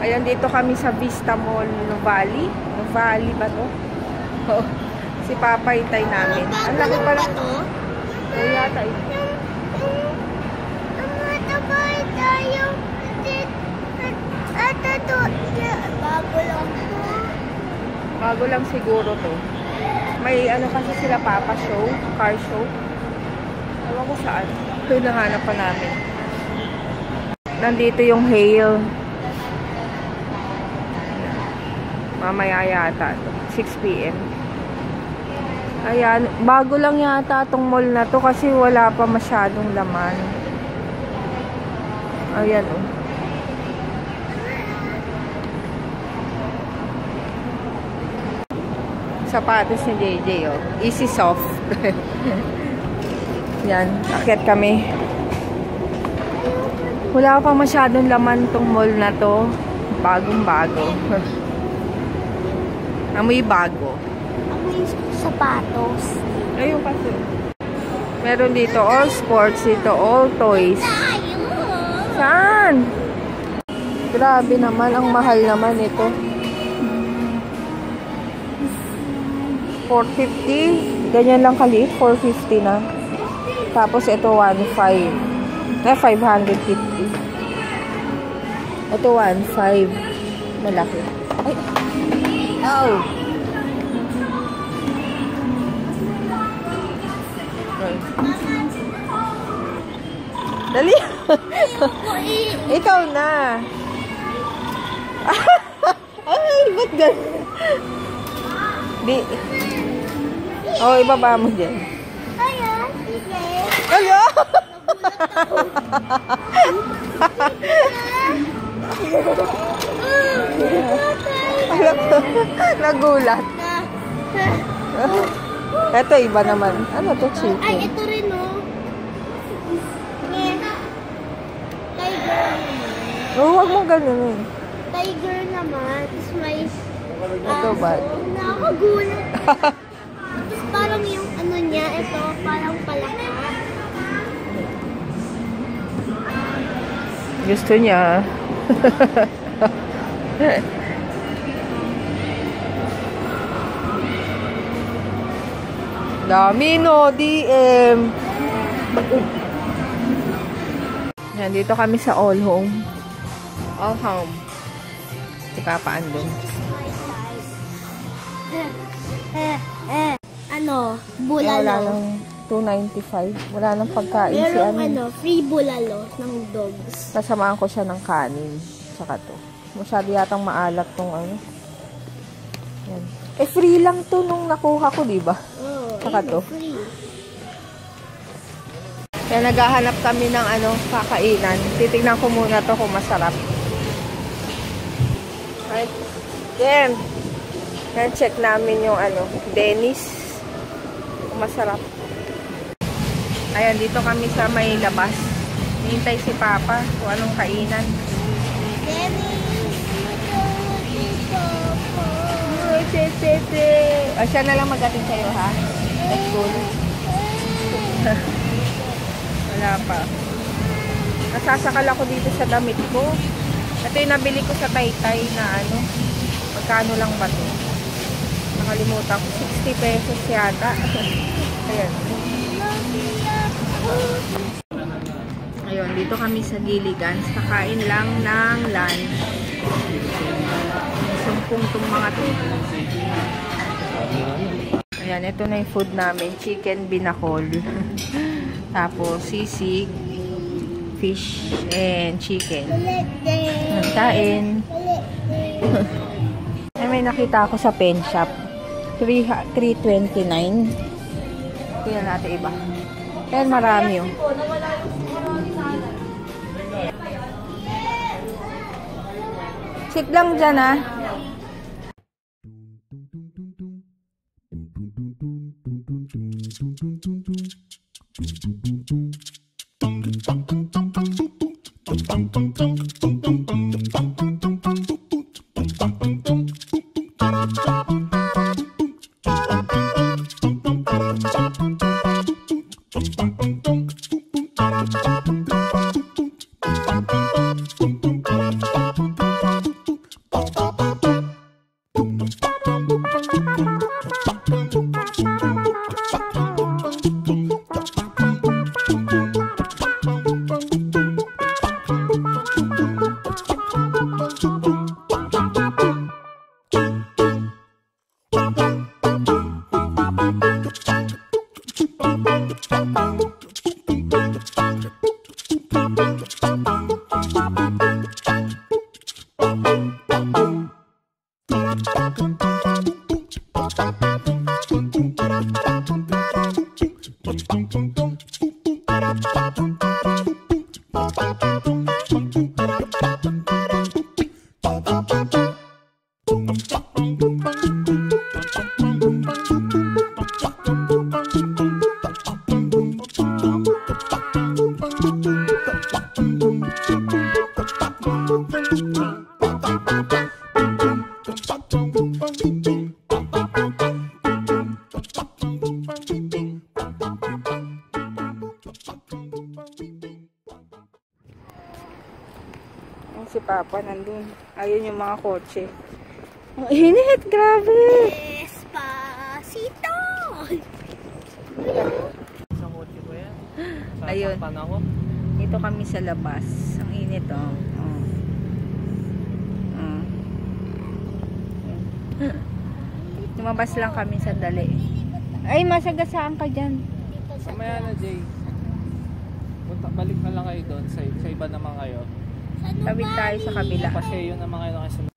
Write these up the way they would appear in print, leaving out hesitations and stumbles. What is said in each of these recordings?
Ayan, dito kami sa Vista Mall Nuvali. Nuvali ba to? Oh, si Papa itay namin. Ang laki pala to. Ay, yata ito. Bago lang siguro to. May ano kasi sila Papa show, car show. Ewan ko saan. Ito yung nahanap pa namin. Nandito yung Hale. Mamaya yata. 6 PM. Ayan. Bago lang yata itong mall na to kasi wala pa masyadong laman. Ayan o. Sapatos ni JJ o. Easy soft. Yan. Akyat kami. Wala pa masyadong laman tong mall na to. Bagong-bago. Amoy bago. Amoy sapatos. Ayun kasi. Meron dito all sports, dito all toys. Saan? Grabe naman, ang mahal naman ito. 450. Ganyan lang kaliit, 450 na. Tapos ito 1.5. Na 550. Ito 1.5. Malaki. Ay. Oh. Dali. Ikaw na. Ay, ba't ganun? Di. Oh, ibaba mo dyan. Ayan, sige. Ayan! Nagulat. Ito iba naman. Ano to, chicken? Ay, ito rin, oh. Tiger. Oh, huwag mong ganun eh. Tiger naman. Tapos may... Ito ba? Nakagulat. Tapos parang yung ano niya, ito, parang palaka. Gusto niya. Dami no, DM. Yan, dito kami sa All Home. All Home. Si Papa andun. Ano? Wala Bulalo. lang 295. Wala nang pagkain si Merong ano. free bulalo ng dogs. Sasamaan ko siya ng kanin. Saka to. Masyado yatang maalat tong ano. Yan. Eh, free lang to nung nakuha ko, diba? Oh, Saka to. free. Kaya naghahanap kami ng ano, kakainan. Titignan ko muna to kung masarap. Right? Then, check namin yung ano, Dennis. Kung masarap. Ayan, dito kami sa may labas. Hintay si Papa kung anong kainan. O, siya na lang mag-atin sa'yo, ha? Let's go. Wala pa. Nasasakal ako dito sa damit ko. Ito yung nabili ko sa Taytay na ano. Magkano lang ba ito? Nakalimutan ko. 60 pesos yata. Ayan. Ayun, dito kami sa Gilligan's. Kakain lang ng lunch. Sumpong itong mga to. Ayan, ito na yung food namin. Chicken binakol. Tapos sisig, fish, and chicken. Kain. Ay, may nakita ako sa pen shop. 329. Tingnan natin iba. Ayan, marami yun. Sit lang dyan, ha. Si Papa nandun. Ayun yung mga kotse. Ang init, grabe! Despacito! Sa kotse ko yan. Ayun. Sasaktan ako. Dito kami sa labas. Ang init, oh. Lumabas lang kami sa dali. Ay, masagasaan ka dyan. Mamaya na, Jay. Balik na lang kayo doon. Sa iba naman kayo. Tawid tayo sa kabila. Paseo naman kayo nakasunod.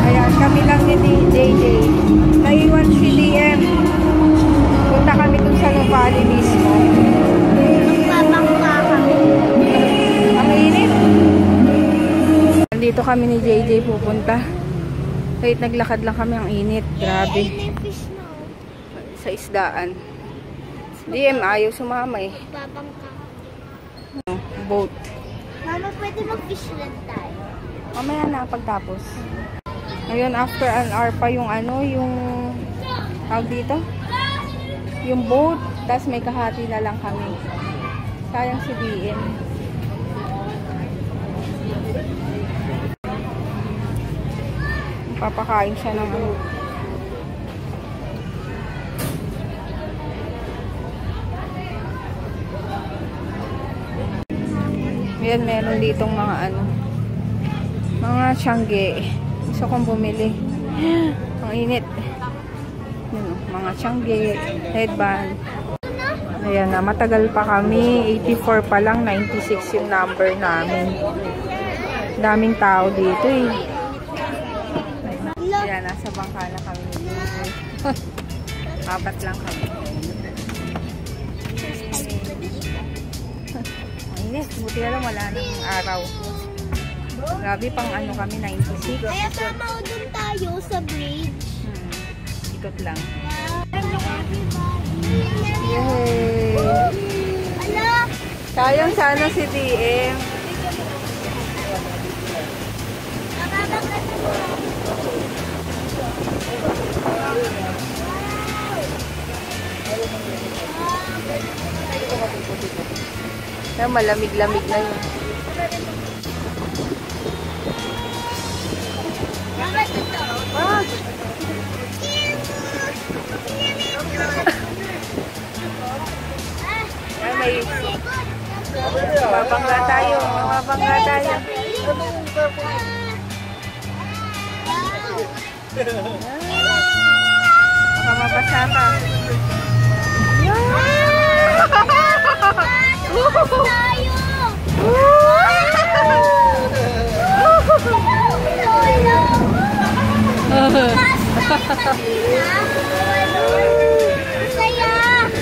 Ayan, kami lang ni JJ. Naiwan si DM. Punta kami dun sa Nuvali mismo. Magpapangka kami. Ang init. Nandito kami ni JJ pupunta. Kahit naglakad lang kami, ang init. Grabe. Ay, fish na. Sa isdaan. DM, ayaw sumama eh. Magpapangka. Boat. Mama, pwede mag-fish lang tayo. Mamaya na pagtapos. Ngayon, after an hour pa yung ano, yung tawag dito? Yung boat. Tapos may kahati na lang kami. Sayang si DM. Papakain siya ng ano. Ayan, meron ditong mga ano. Mga tiyangge. Gusto kong bumili. Ang init. Yun, mga tiyangge, headband. Ayan na, matagal pa kami. 84 pa lang, 96 yung number namin. Daming tao dito eh. Ayan, nasa bangka na kami. Apat lang kami. Ang init, buti na lang wala nang araw. Grabe, pang ano kami, 96. Kaya tama doon tayo sa bridge. Ikot lang. Yay! Ala! Sayang sana si DM. Malamig-lamig na yun. Ah! Ay, may mabangga tayo. Mabangga tayo. Baka mabasa ka.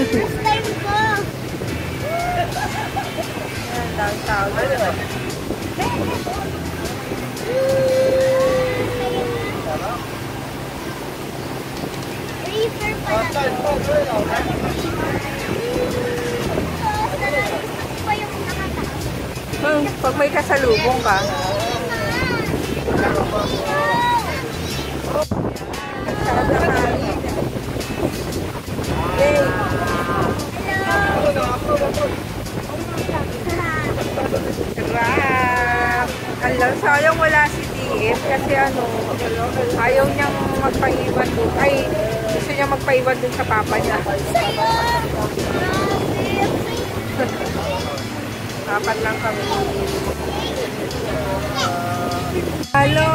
First time ko. River pala to. Gusto ko yung nakataas. Pag may kasalubong ka. Yay! Crap! Alam, sayang wala si DF kasi ano, ayaw niyang magpaiwan doon. Ay, gusto niya magpaiwan doon sa papa niya. Apat lang kami. Hello!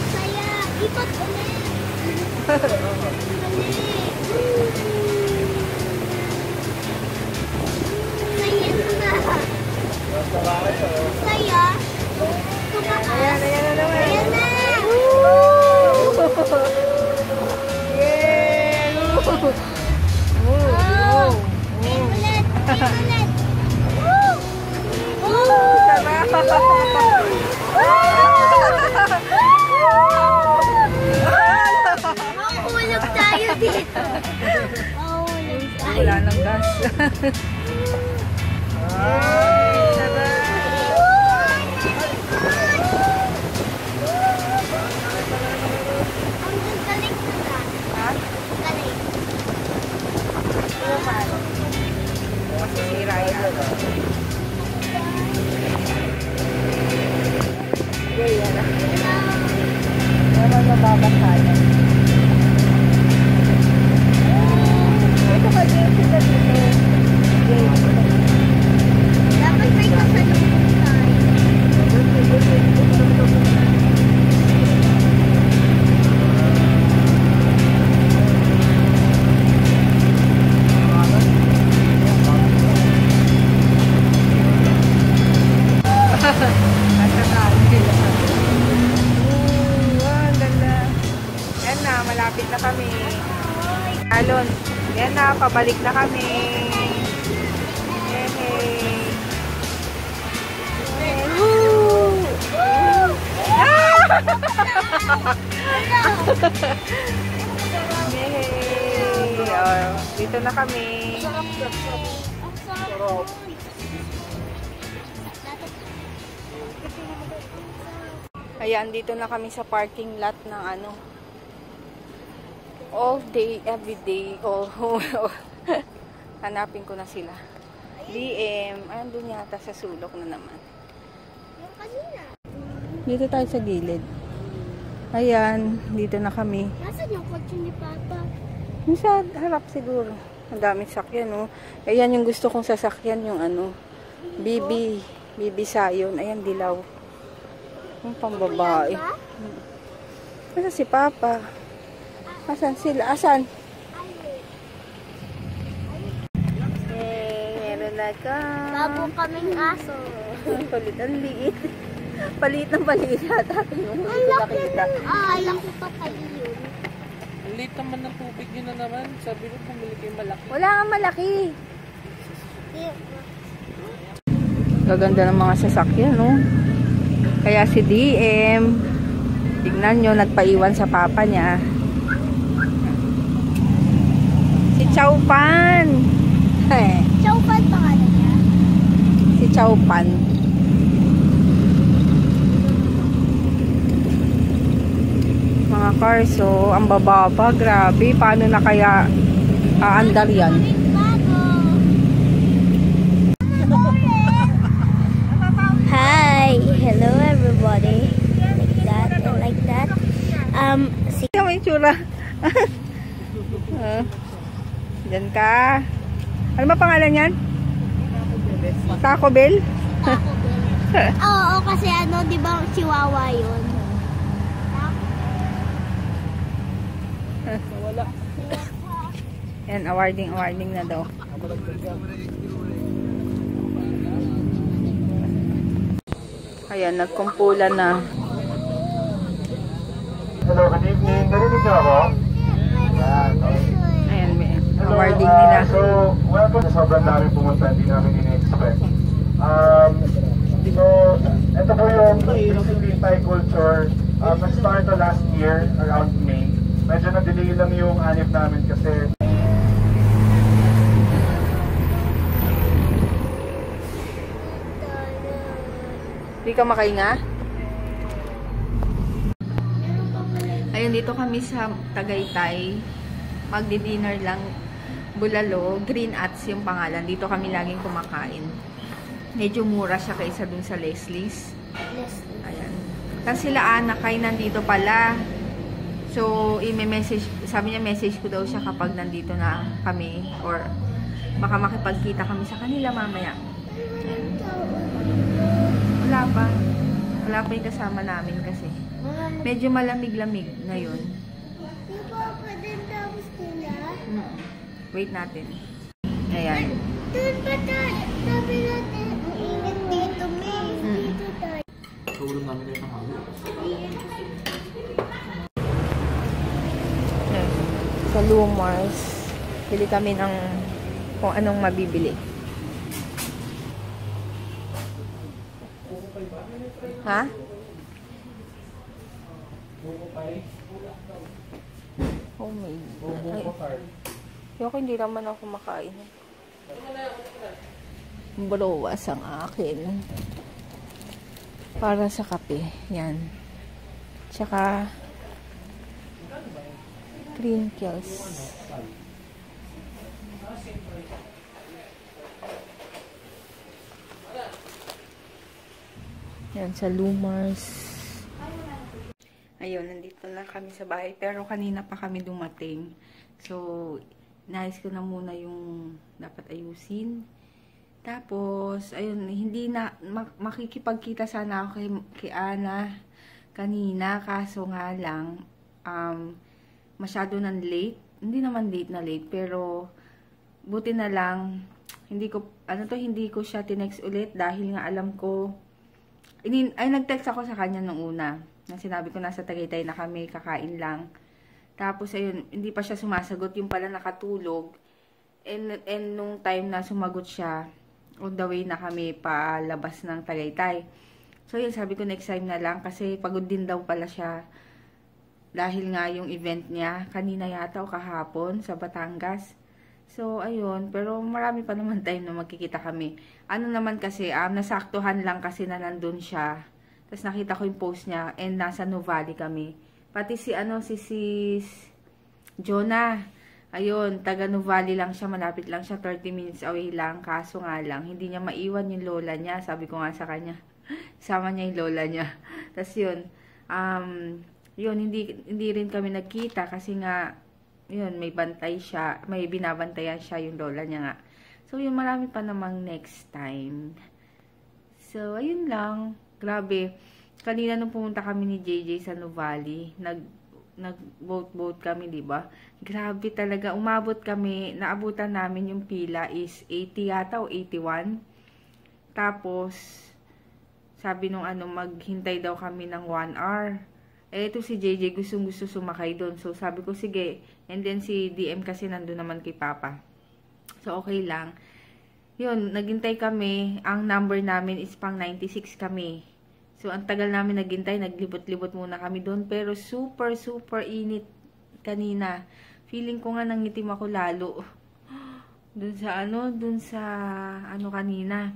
Saya, ikot ulit. Saya. Ayan, ayan na naman. Ayan na. Yay! Oh. Ulit. Ulit. Mahulog tayo dito. Mahulog tayo. Wala nang gas. Ang galing na. Ha? Galing. Ano pa? Masisira yan. Yay, yan na. Naman mababakayan. Ito ba din sila dito? Yay. Dapat may kasalubong tayo. Yan na, malapit na kami. Alon, yan na, pabalik na kami. Hey. Yay! Oh, dito na kami. Ayan, dito na kami sa parking lot ng ano. All day, every day. Oh, hanapin ko na sila. DM. Andun yata sa sulok na naman. Yung kanina. Dito tayo sa gilid. Ayan, dito na kami. Nasaan yung kotse ni Papa? Yung sa harap siguro. Ang daming sakyan, oh. Ayan yung gusto kong sasakyan, yung ano. BB Sayon. Ayan, dilaw. Yung pambabae. Asan si Papa? Asan sila? Asan? Yay, meron na ka. Babo kaming aso. Palit, ang liit. Palit ng palit yata. Yung Ang hindi ko laki nakita. laki pa pala yun. Ang liit naman ng tubig yun na naman. Sabi ko, bumili kayo malaki. Wala nga malaki. Gaganda ng mga sasakyan, no? Kaya si DM, tignan nyo, nagpaiwan sa papa niya. Si Chow Pan. Chow Pan pangalan niya. Si Chow Pan. car. So, ang bababa. Grabe. Paano na kaya aandar yan? Hi! Hello everybody. Like that and like that. Sige mo yung tsura. Diyan ka. Ano ba pangalan yan? Taco Bell? Oo, kasi ano, di ba Chihuahua yun? Wala. Yan, awarding na daw. Ayan, nagkumpulan na. Hello, good evening. Narinig niyo ako? Yan. Ayan, may Hello, awarding nila. So, welcome. Sobrang dami pumunta. Hindi namin in-expect. So, ito po yung basically Thai culture. Nag-start to last year, around May. Medyo na-delay lang yung anip namin kasi Hindi ka makahinga? Ayun, dito kami sa Tagaytay. Magdi-dinner lang. Bulalo. Green Ats yung pangalan. Dito kami laging kumakain. Medyo mura siya kaysa dun sa Leslie's. Ayan. Kasi sila Ana kay nandito pala. So, i-message, sabi niya message ko daw siya kapag nandito na kami. Or baka makipagkita kami sa kanila mamaya. Ayan. Wala pa. Wala pa yung kasama namin kasi. Medyo malamig-lamig ngayon. Di ba pwede tapos nila? Wait natin. Ayan. Doon ba tayo? Sabi natin, ang init dito, May. Dito tayo. Tulong namin kayo ng hangin. Ayan. Sa Lumars. Bili kami ng kung anong mabibili. Ha? Homemade. Ay. Yung hindi naman ako makain. Browas ang akin. Para sa kape. Yan. Tsaka crinkles. Yan, sa Lumars. Ayun, nandito na kami sa bahay. Pero kanina pa kami dumating. So, nais ko na muna yung dapat ayusin. Tapos, ayun, hindi na, makikipagkita sana ako kay Ana kanina. Kaso nga lang, masyado nang late. Hindi naman late na late, pero buti na lang, hindi ko siya tinext ulit dahil nga alam ko, nag-text ako sa kanya nung una. Na sinabi ko nasa Tagaytay na kami, kakain lang. Tapos ayun, hindi pa siya sumasagot, yung pala nakatulog. And nung time na sumagot siya, on the way na kami palabas ng Tagaytay. So yun, sabi ko next time na lang kasi pagod din daw pala siya. Dahil nga yung event niya, kanina yata o kahapon sa Batangas. So, ayun. Pero marami pa naman time na magkikita kami. Ano naman kasi, nasaktuhan lang kasi na nandun siya. Tapos nakita ko yung post niya and nasa Nuvali kami. Pati si Jonah. Ayun, taga Nuvali lang siya. Malapit lang siya. 30 minutes away lang. Kaso nga lang, hindi niya maiwan yung lola niya. Sabi ko nga sa kanya. Sama niya yung lola niya. Tapos yun, hindi rin kami nagkita kasi nga, yun, may bantay siya, may binabantayan siya yung lola niya nga. So, yun, marami pa namang next time. So, ayun lang. Grabe. Kanina nung pumunta kami ni JJ sa Nuvali, nag-boat kami, di ba? Grabe talaga. Umabot kami, naabutan namin yung pila is 80 yata o 81. Tapos, sabi nung maghintay daw kami ng 1 hour. Ito si JJ gustong-gusto sumakay doon. So, sabi ko, sige. And then, si DM kasi nandun naman kay Papa. So, okay lang. Yun, naghintay kami. Ang number namin is pang 96 kami. So, ang tagal namin naghintay. Naglibot-libot muna kami doon. Pero, super, super init kanina. Feeling ko nga nangitim ako lalo. Doon sa kanina.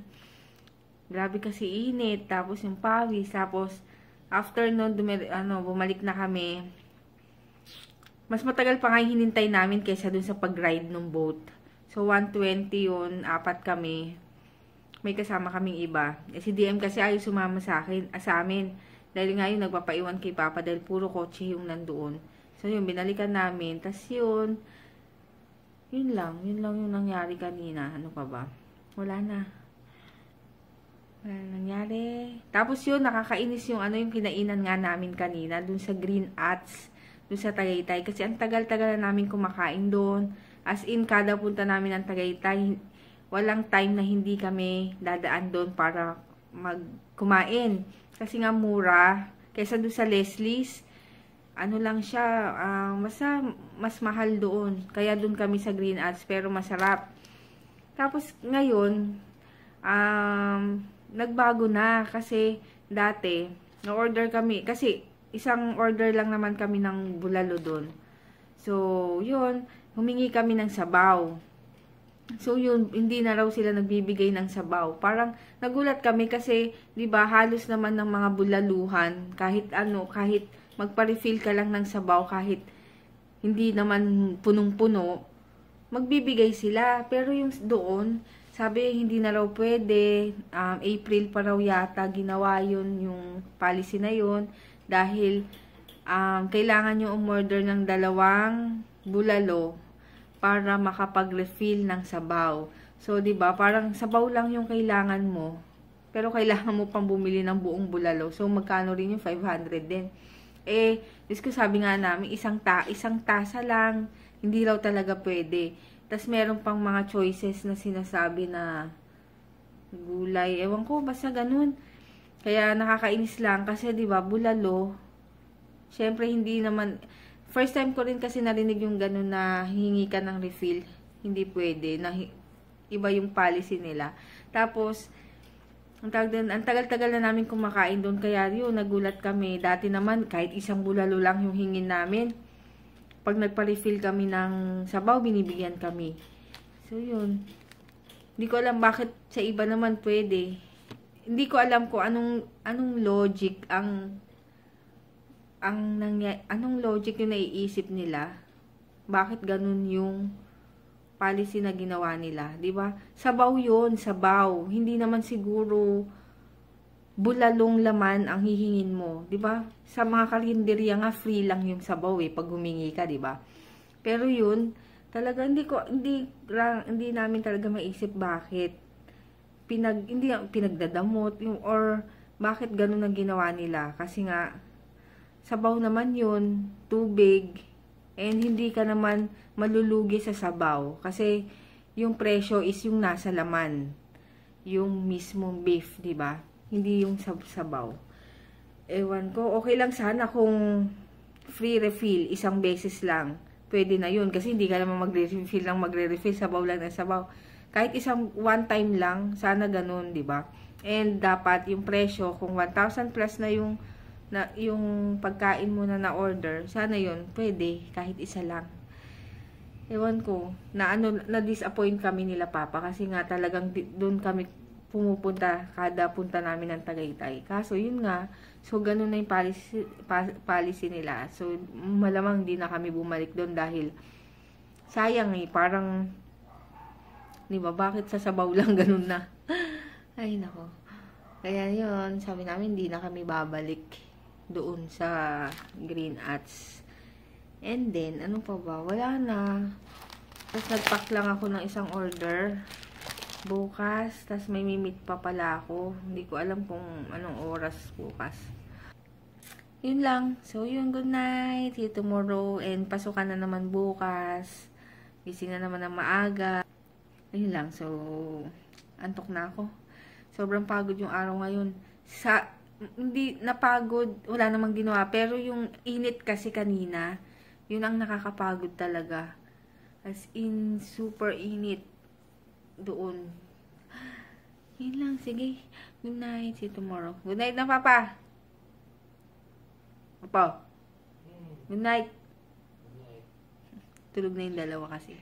Grabe kasi init. Tapos, yung pawis. Tapos, after nun, bumalik na kami. Mas matagal pa nga yung hinintay namin kaysa dun sa pag-ride ng boat. So, 120 yun, 4 kami. May kasama kaming iba. Si DM kasi ayaw sumama sa amin. Dahil nga yun, nagpapaiwan kay Papa dahil puro kotse yung nandoon. So, yun, binalikan namin. Tapos yun lang yung nangyari kanina. Ano pa ba? Wala na nangyari. Tapos yun, nakakainis yung yung kinainan nga namin kanina, dun sa Green Ats, dun sa Tagaytay. Kasi ang tagal-tagal na namin kumakain doon. As in, kada punta namin ng Tagaytay, walang time na hindi kami dadaan doon para kumain. Kasi nga mura. Kaysa doon sa Leslie's, ano lang siya, mas mahal doon. Kaya doon kami sa Green Ats, pero masarap. Tapos ngayon, nagbago na kasi dati, na-order kami, kasi isang order lang naman kami ng bulalo doon. So, yun, humingi kami ng sabaw. So, yun, hindi na raw sila nagbibigay ng sabaw. Parang nagulat kami kasi, di ba, halos naman ng mga bulaluhan, kahit magpa-refill ka lang ng sabaw, kahit hindi naman punong-puno, magbibigay sila. Pero yung doon, sabi, hindi na raw pwede. April pa raw yata ginawa yun, yung policy na yun. Dahil, kailangan nyo umorder ng 2 bulalo para makapag-refill ng sabaw. So, diba, parang sabaw lang yung kailangan mo. Pero kailangan mo pang bumili ng buong bulalo. So, magkano rin yung 500 din. Diyos ko, sabi nga namin, isang tasa lang. Hindi raw talaga pwede. Tapos, meron pang mga choices na sinasabi na gulay. Ewan ko, basta ganun. Kaya, nakakainis lang. Kasi, di ba, bulalo, syempre, hindi naman, first time ko rin kasi narinig yung ganun na hingi ka ng refill. Hindi pwede. Iba yung policy nila. Tapos, ang tagal-tagal na namin kumakain doon. Kaya, yun, nagulat kami. Dati naman, kahit isang bulalo lang yung hingin namin. Pag nagpa-refill kami ng sabaw, binibigyan kami. So, yun. Hindi ko alam bakit sa iba naman pwede. Hindi ko alam kung anong logic anong logic yung naiisip nila. Bakit ganun yung policy na ginawa nila, 'di ba? Sabaw 'yon, sabaw. Hindi naman siguro bulalong laman ang hihingin mo, 'di ba? Sa mga karinderya nga free lang yung sabaw pag humingi ka, 'di ba? Pero 'yun, talaga hindi namin talaga maisip bakit pinagdadamot yung or bakit ganun ang ginawa nila. Kasi nga sabaw naman 'yun, tubig, and hindi ka naman malulugi sa sabaw kasi yung presyo is yung nasa laman, yung mismong beef, 'di ba? Hindi yung sabaw. Ewan ko, okay lang sana kung free refill, isang beses lang. Pwede na yun. Kasi hindi ka naman magre-refill, sabaw lang ng sabaw. Kahit one time lang, sana ganun, di ba? And dapat yung presyo, kung 1,000 plus na yung pagkain mo na order, sana yun, pwede, kahit isa lang. Ewan ko, na-disappoint kami nila Papa kasi nga talagang doon kami pumupunta kada punta namin ng Tagaytay. Kaso yun nga, so ganun na yung policy nila. So malamang di na kami bumalik doon dahil sayang parang, di ba, bakit sa sabaw lang ganun na? Ay nako. Kaya yun, sabi namin di na kami babalik doon sa Green Ats. And then, ano pa ba? Wala na. Tapos nagpack lang ako ng isang order bukas, tas may meet pa pala ako. Hindi ko alam kung anong oras bukas. Yun lang. So, yun, good night. See you tomorrow. And pasukan na naman bukas. Gising na naman ng maaga. Yun lang. So, antok na ako. Sobrang pagod yung araw ngayon. Hindi napagod. Wala namang ginawa. Pero yung init kasi kanina, yun ang nakakapagod talaga. As in, super init doon. Yun lang, sige. Good night, see you tomorrow. Good night na, Papa. Papa. Good night. Tulog na yung dalawa kasi.